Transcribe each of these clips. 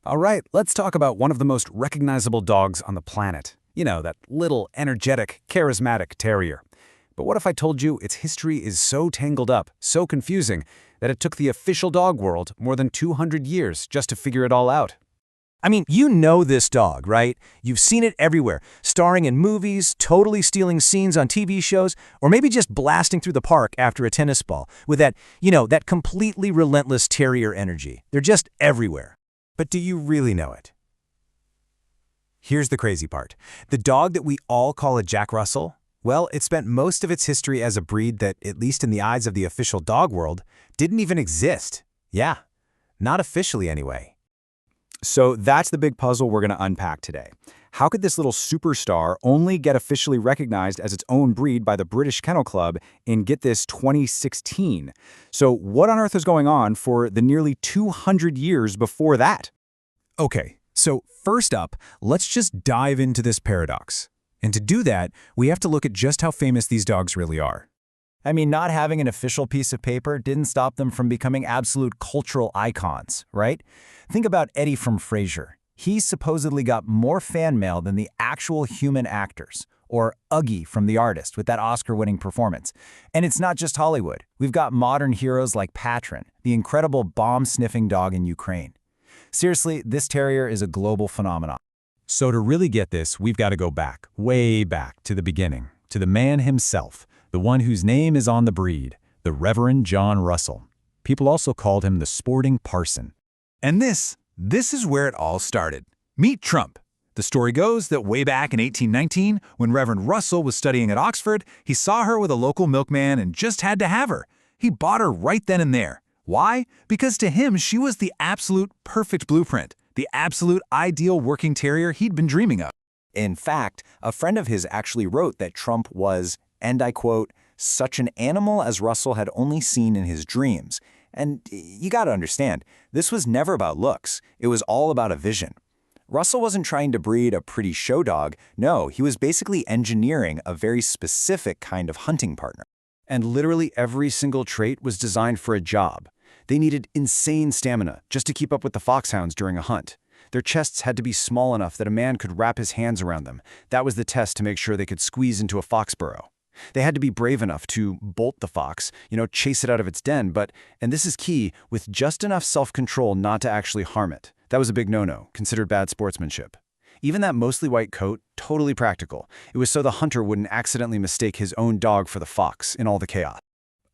All right, let's talk about one of the most recognizable dogs on the planet. You know, that little, energetic, charismatic terrier. But what if I told you its history is so tangled up, so confusing, that it took the official dog world more than 200 years just to figure it all out? I mean, you know this dog, right? You've seen it everywhere, starring in movies, totally stealing scenes on TV shows, or maybe just blasting through the park after a tennis ball with that completely relentless terrier energy. They're just everywhere. But do you really know it? Here's the crazy part. The dog that we all call a Jack Russell, well, it spent most of its history as a breed that, at least in the eyes of the official dog world, didn't even exist. Yeah, not officially anyway. So that's the big puzzle we're going to unpack today. How could this little superstar only get officially recognized as its own breed by the British Kennel Club in, get this, 2016? So what on earth is going on for the nearly 200 years before that? Okay, so first up, let's just dive into this paradox. And to do that, we have to look at just how famous these dogs really are. I mean, not having an official piece of paper didn't stop them from becoming absolute cultural icons, right? Think about Eddie from Frasier. He supposedly got more fan mail than the actual human actors, or Uggy from The Artist with that Oscar-winning performance. And it's not just Hollywood. We've got modern heroes like Parson, the incredible bomb-sniffing dog in Ukraine. Seriously, this terrier is a global phenomenon. So to really get this, we've got to go back, way back to the beginning, to the man himself, the one whose name is on the breed, the Reverend John Russell. People also called him the sporting Parson. And this is where it all started. Meet Trump. The story goes that way back in 1819, when Reverend Russell was studying at Oxford, he saw her with a local milkman and just had to have her. He bought her right then and there. Why? Because to him, she was the absolute perfect blueprint, the absolute ideal working terrier he'd been dreaming of. In fact, a friend of his actually wrote that Trump was, and I quote, such an animal as Russell had only seen in his dreams. And you gotta understand, this was never about looks. It was all about a vision. Russell wasn't trying to breed a pretty show dog. No, he was basically engineering a very specific kind of hunting partner. And literally every single trait was designed for a job. They needed insane stamina just to keep up with the foxhounds during a hunt. Their chests had to be small enough that a man could wrap his hands around them. That was the test to make sure they could squeeze into a fox burrow. They had to be brave enough to bolt the fox, chase it out of its den, but, and this is key, with just enough self-control not to actually harm it. That was a big no-no, considered bad sportsmanship. Even that mostly white coat, totally practical. It was so the hunter wouldn't accidentally mistake his own dog for the fox in all the chaos.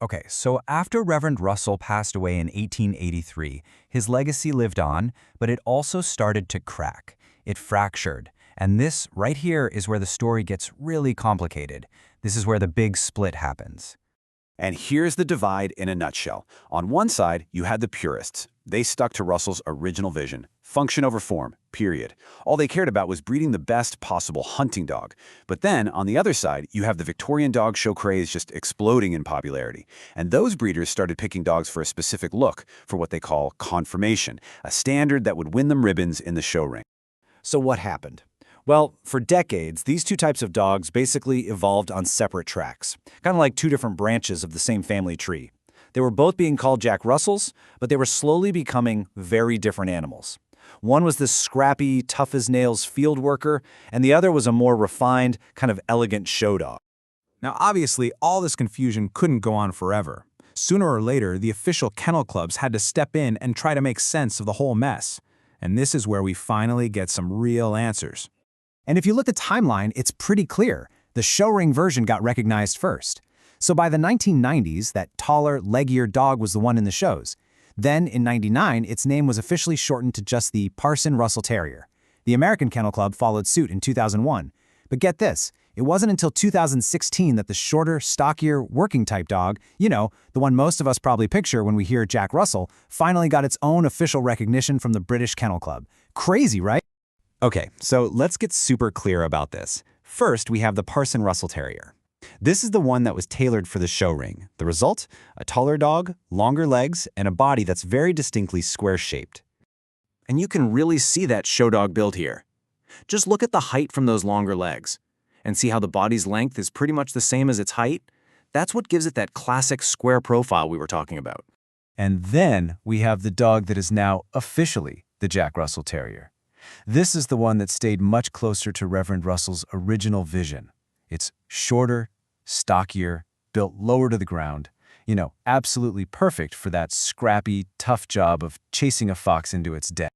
Okay, so after Reverend Russell passed away in 1883, his legacy lived on, but it also started to crack. It fractured. And this right here is where the story gets really complicated. This is where the big split happens. And here's the divide in a nutshell. On one side, you had the purists. They stuck to Russell's original vision, function over form, period. All they cared about was breeding the best possible hunting dog. But then, on the other side, you have the Victorian dog show craze just exploding in popularity. And those breeders started picking dogs for a specific look, for what they call conformation, a standard that would win them ribbons in the show ring. So what happened? Well, for decades, these two types of dogs basically evolved on separate tracks, kind of like two different branches of the same family tree. They were both being called Jack Russells, but they were slowly becoming very different animals. One was this scrappy, tough-as-nails field worker, and the other was a more refined, kind of elegant show dog. Now, obviously, all this confusion couldn't go on forever. Sooner or later, the official kennel clubs had to step in and try to make sense of the whole mess. And this is where we finally get some real answers. And if you look at the timeline, it's pretty clear. The show ring version got recognized first. So by the 1990s, that taller, leggier dog was the one in the shows. Then, in '99, its name was officially shortened to just the Parson Russell Terrier. The American Kennel Club followed suit in 2001. But get this, it wasn't until 2016 that the shorter, stockier, working-type dog, the one most of us probably picture when we hear Jack Russell, finally got its own official recognition from the British Kennel Club. Crazy, right? Okay, so let's get super clear about this. First, we have the Parson Russell Terrier. This is the one that was tailored for the show ring. The result? A taller dog, longer legs, and a body that's very distinctly square-shaped. And you can really see that show dog build here. Just look at the height from those longer legs. And see how the body's length is pretty much the same as its height? That's what gives it that classic square profile we were talking about. And then we have the dog that is now officially the Jack Russell Terrier. This is the one that stayed much closer to Reverend Russell's original vision. It's shorter, stockier, built lower to the ground, absolutely perfect for that scrappy, tough job of chasing a fox into its den.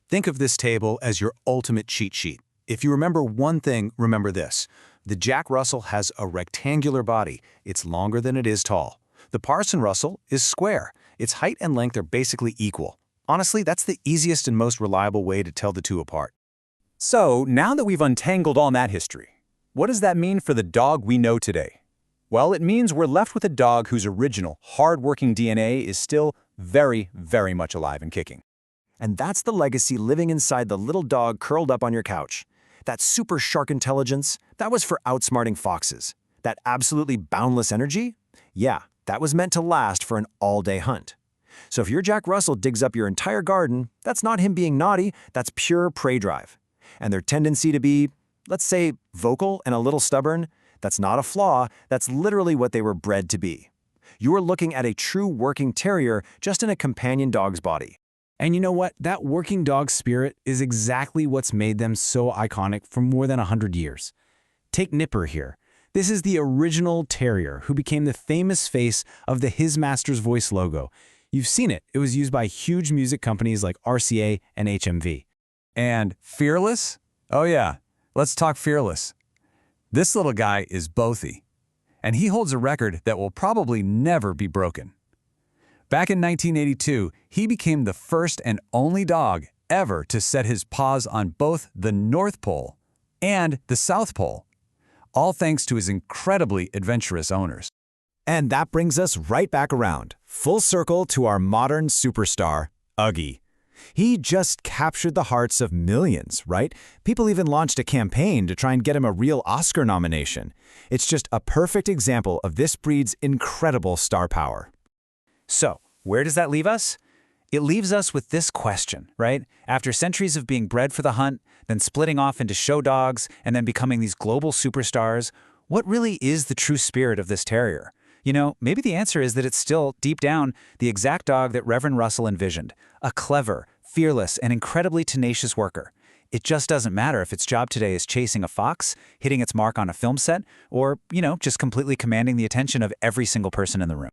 Think of this table as your ultimate cheat sheet. If you remember one thing, remember this. The Jack Russell has a rectangular body. It's longer than it is tall. The Parson Russell is square. Its height and length are basically equal. Honestly, that's the easiest and most reliable way to tell the two apart. So, now that we've untangled all that history, what does that mean for the dog we know today? Well, it means we're left with a dog whose original, hard-working DNA is still very, very much alive and kicking. And that's the legacy living inside the little dog curled up on your couch. That super shark intelligence, that was for outsmarting foxes. That absolutely boundless energy? Yeah, that was meant to last for an all-day hunt. So if your Jack Russell digs up your entire garden, that's not him being naughty, that's pure prey drive. And their tendency to be, let's say, vocal and a little stubborn, that's not a flaw, that's literally what they were bred to be. You are looking at a true working terrier just in a companion dog's body. And you know what? That working dog spirit is exactly what's made them so iconic for more than 100 years. Take Nipper here. This is the original terrier who became the famous face of the His Master's Voice logo. You've seen it. It was used by huge music companies like RCA and HMV. And Fearless? Oh yeah, let's talk Fearless. This little guy is bothy, and he holds a record that will probably never be broken. Back in 1982, he became the first and only dog ever to set his paws on both the North Pole and the South Pole, all thanks to his incredibly adventurous owners. And that brings us right back around, full circle to our modern superstar, Uggy. He just captured the hearts of millions, right? People even launched a campaign to try and get him a real Oscar nomination. It's just a perfect example of this breed's incredible star power. So, where does that leave us? It leaves us with this question, right? After centuries of being bred for the hunt, then splitting off into show dogs, and then becoming these global superstars, what really is the true spirit of this terrier? Maybe the answer is that it's still, deep down, the exact dog that Reverend Russell envisioned. A clever, fearless, and incredibly tenacious worker. It just doesn't matter if its job today is chasing a fox, hitting its mark on a film set, or, just completely commanding the attention of every single person in the room.